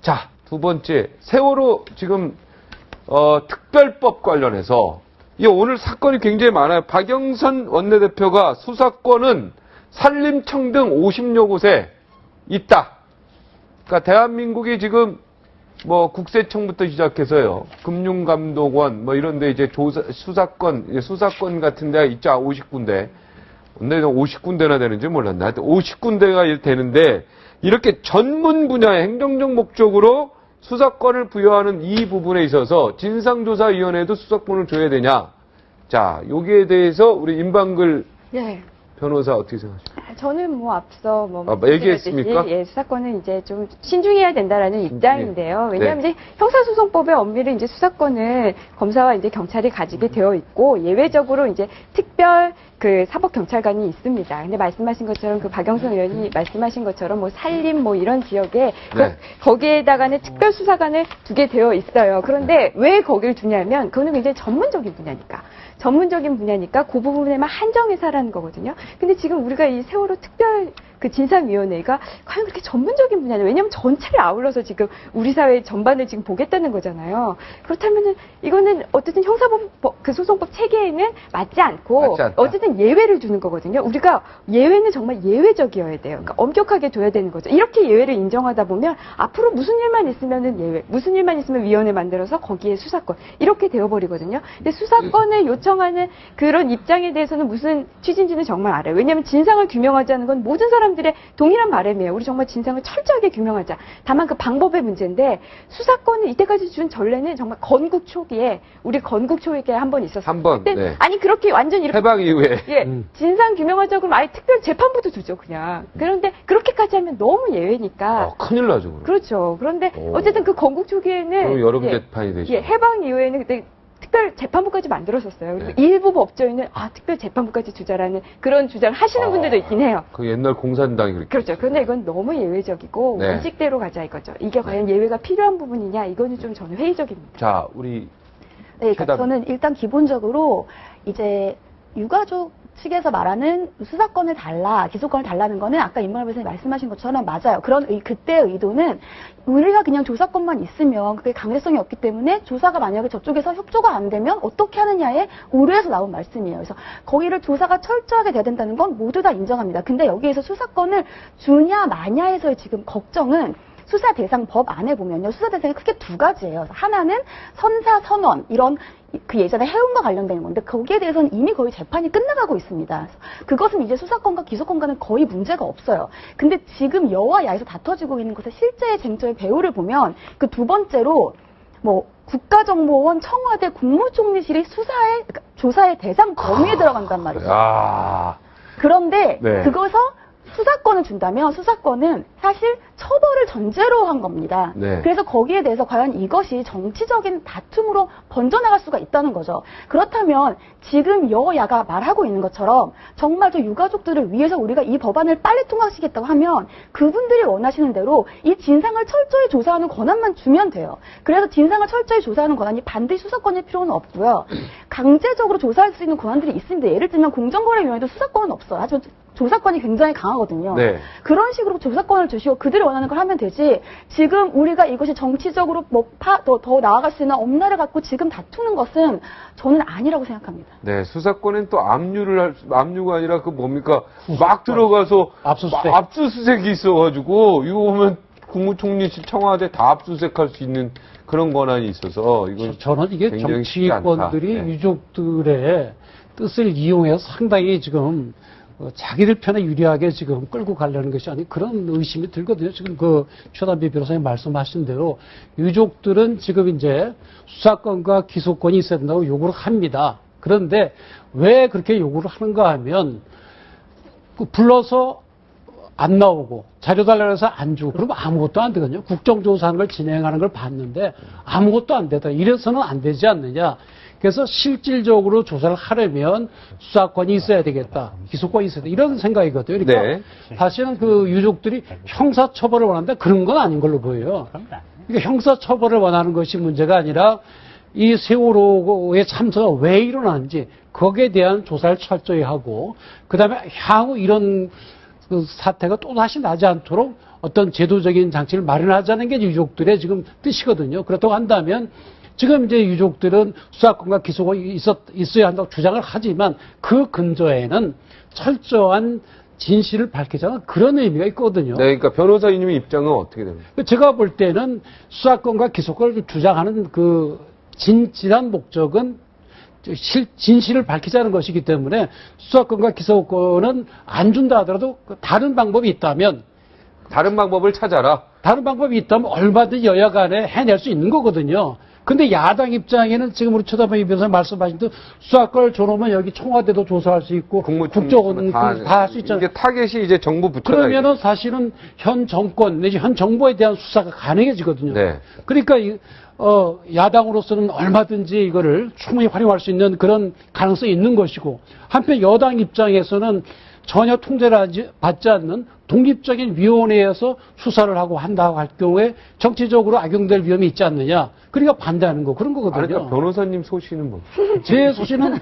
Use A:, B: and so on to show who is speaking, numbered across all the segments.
A: 자, 두 번째, 세월호 지금 특별법 관련해서 이 오늘 사건이 굉장히 많아요. 박영선 원내대표가 수사권은 산림청 등 50여 곳에 있다. 그러니까 대한민국이 지금 뭐 국세청부터 시작해서요, 금융감독원 뭐 이런데 이제 수사권 같은 데가 있죠. 50군데. 근데 50군데나 되는지 몰랐나. 하여튼 50군데가 되는데 이렇게 전문 분야의 행정적 목적으로 수사권을 부여하는 이 부분에 있어서 진상조사위원회도 수사권을 줘야 되냐. 자, 여기에 대해서 우리 임방글
B: 네.
A: 변호사 어떻게 생각하십니까?
B: 저는 뭐 앞서
A: 얘기했습니까?
B: 예, 수사권은 이제 좀 신중해야 된다라는 입장인데요. 왜냐하면
A: 네.
B: 이제 형사소송법의 엄밀히 이제 수사권을 검사와 이제 경찰이 가지게 되어 있고 예외적으로 이제 특별 그 사법경찰관이 있습니다. 근데 말씀하신 것처럼 그 박영선 의원이 말씀하신 것처럼 뭐 산림 뭐 이런 지역에
A: 네.
B: 거기에다가는 특별수사관을 두게 되어 있어요. 그런데 왜 거기를 두냐면 그거는 굉장히 전문적인 분야니까 그 부분에만 한정해서 하라는 거거든요. 근데 지금 우리가 이 세월호 특별 그 진상위원회가 과연 그렇게 전문적인 분야냐? 왜냐하면 전체를 아울러서 지금 우리 사회 전반을 지금 보겠다는 거잖아요. 그렇다면은 이거는 어쨌든 형사법 그 소송법 체계에는 맞지 않고 어쨌든 예외를 두는 거거든요. 우리가 예외는 정말 예외적이어야 돼요. 그러니까 엄격하게 둬야 되는 거죠. 이렇게 예외를 인정하다 보면 앞으로 무슨 일만 있으면은 예외, 무슨 일만 있으면 위원회 만들어서 거기에 수사권 이렇게 되어버리거든요. 근데 수사권을 요청하는 그런 입장에 대해서는 무슨 취지인지는 정말 알아요. 왜냐하면 진상을 규명하자는 건 모든 사람들의 동일한 바람이에요. 우리 정말 진상을 철저하게 규명하자. 다만 그 방법의 문제인데 수사권을 이때까지 준 전례는 정말 건국 초기에 우리 건국 초기에 한 번 있었어요.
A: 한 번.
B: 그때
A: 네.
B: 아니 그렇게 완전 이렇게
A: 해방 이후에.
B: 예, 진상 규명하자고 그러면 아예 특별 재판부터 두죠 그냥. 그런데 그렇게까지 하면 너무 예외니까.
A: 큰일 나죠. 그럼.
B: 그렇죠. 그런데 어쨌든 그 건국 초기에는
A: 그럼 여름 재판이 되죠.
B: 예, 해방 이후에는 그때 특별 재판부까지 만들었었어요. 그리고 일부 법조인은 특별 재판부까지 두자라는 그런 주장을 하시는 분들도 있긴 해요.
A: 그 옛날 공산당이 그렇게.
B: 그렇죠. 그런데 이건 너무 예외적이고
A: 네.
B: 원칙대로 가자 이거죠. 이게 과연 예외가 필요한 부분이냐? 이거는 좀 저는 회의적입니다.
A: 자, 우리
C: 네, 그러니까 저는 일단 기본적으로 이제 유가족 측에서 말하는 수사권을 달라, 기소권을 달라는 거는 아까 임방글 변호사님 말씀하신 것처럼 맞아요. 그때의 의도는 우리가 그냥 조사권만 있으면 그게 강제성이 없기 때문에 조사가 만약에 저쪽에서 협조가 안 되면 어떻게 하느냐에 우려해서 나온 말씀이에요. 그래서 거기를 조사가 철저하게 돼야 된다는 건 모두 다 인정합니다. 근데 여기에서 수사권을 주냐 마냐에서의 지금 걱정은 수사 대상 법 안에 보면요. 수사 대상이 크게 두 가지예요. 하나는 선사 선원 이런 그 예전에 해운과 관련된 건데 거기에 대해서는 이미 거의 재판이 끝나가고 있습니다. 그것은 이제 수사권과 기소권과는 거의 문제가 없어요. 근데 지금 여와 야에서 다퉈지고 있는 것의 실제의 쟁점의 배후를 보면 그 두 번째로 뭐 국가정보원, 청와대, 국무총리실이 조사의 대상 범위에 들어간단 말이죠. 그런데
A: 네.
C: 그것서 수사권을 준다면 수사권은 사실 처벌을 전제로 한 겁니다.
A: 네.
C: 그래서 거기에 대해서 과연 이것이 정치적인 다툼으로 번져나갈 수가 있다는 거죠. 그렇다면 지금 여야가 말하고 있는 것처럼 정말 저 유가족들을 위해서 우리가 이 법안을 빨리 통과시키겠다고 하면 그분들이 원하시는 대로 이 진상을 철저히 조사하는 권한만 주면 돼요. 그래서 진상을 철저히 조사하는 권한이 반드시 수사권일 필요는 없고요. 강제적으로 조사할 수 있는 권한들이 있습니다. 예를 들면 공정거래위원회도 수사권은 없어요. 하지만 조사권이 굉장히 강하거든요.
A: 네.
C: 그런 식으로 조사권을 주시고 그들이 원하는 걸 하면 되지. 지금 우리가 이것이 정치적으로 더 나아갈 수 있는 엄나를 갖고 지금 다투는 것은 저는 아니라고 생각합니다.
A: 네, 수사권엔 또 압류가 아니라 그 뭡니까? 막 들어가서 압수수색이 있어가지고 이거 보면 국무총리실 청와대 다 압수수색할 수 있는 그런 권한이 있어서 이건
D: 저는 이게 정치권들이
A: 네.
D: 유족들의 뜻을 이용해서 상당히 지금 자기들 편에 유리하게 지금 끌고 가려는 것이 아닌 그런 의심이 들거든요. 지금 그 최단비 변호사님 말씀하신 대로 유족들은 지금 이제 수사권과 기소권이 있어야 된다고 요구를 합니다. 그런데 왜 그렇게 요구를 하는가 하면 불러서 안 나오고 자료 달라고 해서 안 주고 그러면 아무것도 안 되거든요. 국정조사하는 걸 진행하는 걸 봤는데 아무것도 안 되다. 이래서는 안 되지 않느냐. 그래서 실질적으로 조사를 하려면 수사권이 있어야 되겠다. 기소권이 있어야 되겠다. 이런 생각이거든요. 그러니까
A: 네.
D: 사실은 그 유족들이 형사처벌을 원하는데 그런 건 아닌 걸로 보여요. 그러니까 형사처벌을 원하는 것이 문제가 아니라 이 세월호의 참사가 왜 일어났는지 거기에 대한 조사를 철저히 하고 그다음에 향후 이런 그 사태가 또다시 나지 않도록 어떤 제도적인 장치를 마련하자는 게 유족들의 지금 뜻이거든요. 그렇다고 한다면 지금 이제 유족들은 수사권과 기소권이 있어야 한다고 주장을 하지만 그 근저에는 철저한 진실을 밝히자는 그런 의미가 있거든요.
A: 네, 그러니까 변호사님의 입장은 어떻게 됩니까?
D: 제가 볼 때는 수사권과 기소권을 주장하는 그 진실한 목적은 진실을 밝히자는 것이기 때문에 수사권과 기소권은 안 준다 하더라도 다른 방법이 있다면
A: 다른 방법을 찾아라.
D: 다른 방법이 있다면 얼마든지 여야 간에 해낼 수 있는 거거든요. 근데 야당 입장에는 지금 우리 최다범 변호사님 말씀하신 대로 수사권을 줘놓으면 여기 청와대도 조사할 수 있고 국정원 다 할 수 있잖아요.
A: 이게 타겟이 이제 정부 부처다.
D: 그러면은 사실은 현 정권 내지 현 정부에 대한 수사가 가능해지거든요.
A: 네.
D: 그러니까 야당으로서는 얼마든지 이거를 충분히 활용할 수 있는 그런 가능성이 있는 것이고 한편 여당 입장에서는 전혀 통제를 받지 않는 독립적인 위원회에서 수사를 하고 한다고 할 경우에 정치적으로 악용될 위험이 있지 않느냐. 그러니까 반대하는 거 그런 거거든요.
A: 아니, 그러니까 변호사님 소신은 뭐?
D: 제 소신은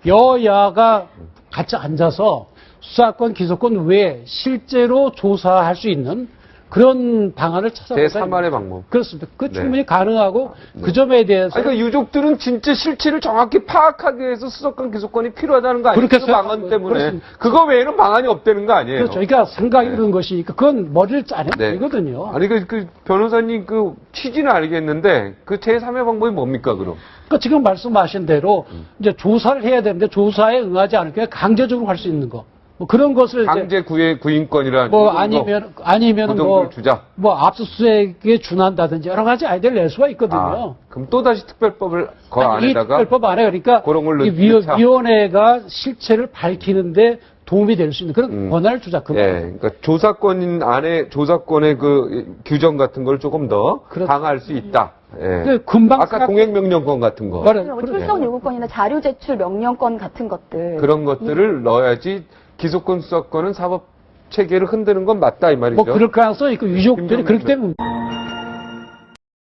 D: 여야가 같이 앉아서 수사권, 기소권 외에 실제로 조사할 수 있는 그런 방안을 찾아보자.
A: 제3안의 방법.
D: 그렇습니다. 그
A: 네.
D: 충분히 가능하고 그 점에 대해서
A: 아니, 그러니까 유족들은 진짜 실체를 정확히 파악하기 위해서 수사권, 기소권이 필요하다는 거 아니에요?
D: 그렇게
A: 그 방안
D: 생각하고
A: 때문에.
D: 그렇습니다.
A: 그거 외에는 방안이 없다는 거 아니에요?
D: 그렇죠. 그러니까 생각이
A: 네.
D: 드는 것이 그건 머리를 짜내면
A: 네.
D: 되거든요.
A: 아니, 그 변호사님 그 취지는 알겠는데 그 제3의 방법이 뭡니까, 그럼?
D: 그러니까 지금 말씀하신 대로 이제 조사를 해야 되는데 조사에 응하지 않을 경우에 강제적으로 할 수 있는 거. 뭐 그런 것을
A: 강제 구인권이라
D: 뭐 아니면
A: 그 정도를 주자.
D: 뭐 압수수색에 준한다든지 여러 가지 아이디어를 낼 수가 있거든요.
A: 그럼 또 다시 특별법을 그 안에다가
D: 이 특별법 안에 그러니까
A: 그런 걸
D: 이
A: 넣자.
D: 위원회가 실체를 밝히는데 도움이 될 수 있는 그런 권한을 주자.
A: 예, 그러니까 조사권 안에 조사권의 그 규정 같은 걸 조금 더
D: 그렇죠.
A: 강화할 수 있다. 예.
D: 그 금방
A: 아까 동행명령권 같은 거
D: 말해
C: 출석 요구권이나 자료 제출 명령권 같은 것들.
A: 그런 것들을 넣어야지 기소권 수사권은 사법 체계를 흔드는 건 맞다 이 말이죠.
D: 뭐 그럴 가능성이 있고 유족들이
A: 김정민
D: 그렇기 때문에